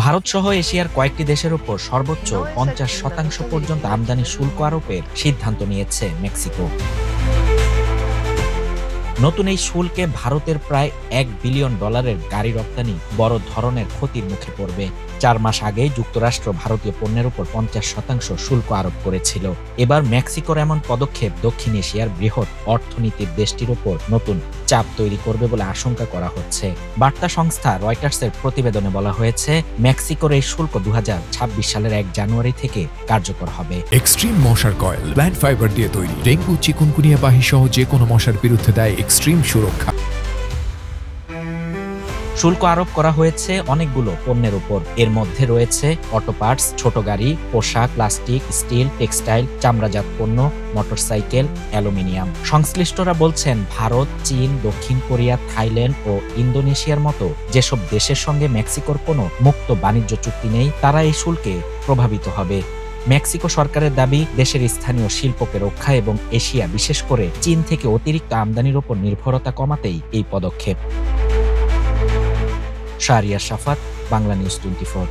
ভারত সহ এশিয়ার কয়েকটি দেশের উপর সর্বোচ্চ 50% পর্যন্ত আমদানি শুল্ক আরোপের সিদ্ধান্ত নিয়েছে মেক্সিকো। নতুন এই শুল্কে ভারতের প্রায় $1 বিলিয়ন গাড়ি রপ্তানি বড় ধরনের ক্ষতির মুখে পড়বে। 4 মাস আগেই যুক্তরাষ্ট্র ভারতীয় পণ্যের উপর 50% শুল্ক আরোপ করেছিল। এবার মেক্সিকোর এমন পদক্ষেপ দক্ষিণ এশিয়ার বৃহৎ অর্থনীতির দেশটির উপর নতুন চাপ তৈরি করবে বলে আশঙ্কা করা হচ্ছে। বার্তা সংস্থা রয়টার্সের প্রতিবেদনে বলা হয়েছে, মেক্সিকোর এই শুল্ক 2026 সালের 1 জানুয়ারি থেকে কার্যকর হবে। এক্সট্রিম মশার কয়েল প্ল্যান্ট ফাইবার দিয়ে তৈরি, ডেঙ্গু, চিকুনগুনিয়া বাহি সহ যে কোনো মশার বিরুদ্ধে দেয় এক্সট্রিম সুরক্ষা। শুল্ক আরোপ করা হয়েছে অনেকগুলো পণ্যের উপর। এর মধ্যে রয়েছে অটো পার্টস, ছোট গাড়ি, পোশাক, প্লাস্টিক, স্টিল, টেক্সটাইল, চামড়াজাত পণ্য, মোটরসাইকেল, অ্যালুমিনিয়াম। সংশ্লিষ্টরা বলছেন, ভারত, চীন, দক্ষিণ কোরিয়া, থাইল্যান্ড ও ইন্দোনেশিয়ার মতো যেসব দেশের সঙ্গে মেক্সিকোর কোনো মুক্ত বাণিজ্য চুক্তি নেই, তারা এই শুল্কে প্রভাবিত হবে। মেক্সিকো সরকারের দাবি, দেশের স্থানীয় শিল্পকে রক্ষা এবং এশিয়া, বিশেষ করে চীন থেকে অতিরিক্ত আমদানির উপর নির্ভরতা কমাতেই এই পদক্ষেপ। শাহরিয়ার শাফাত, বাংলা নিউজ 24।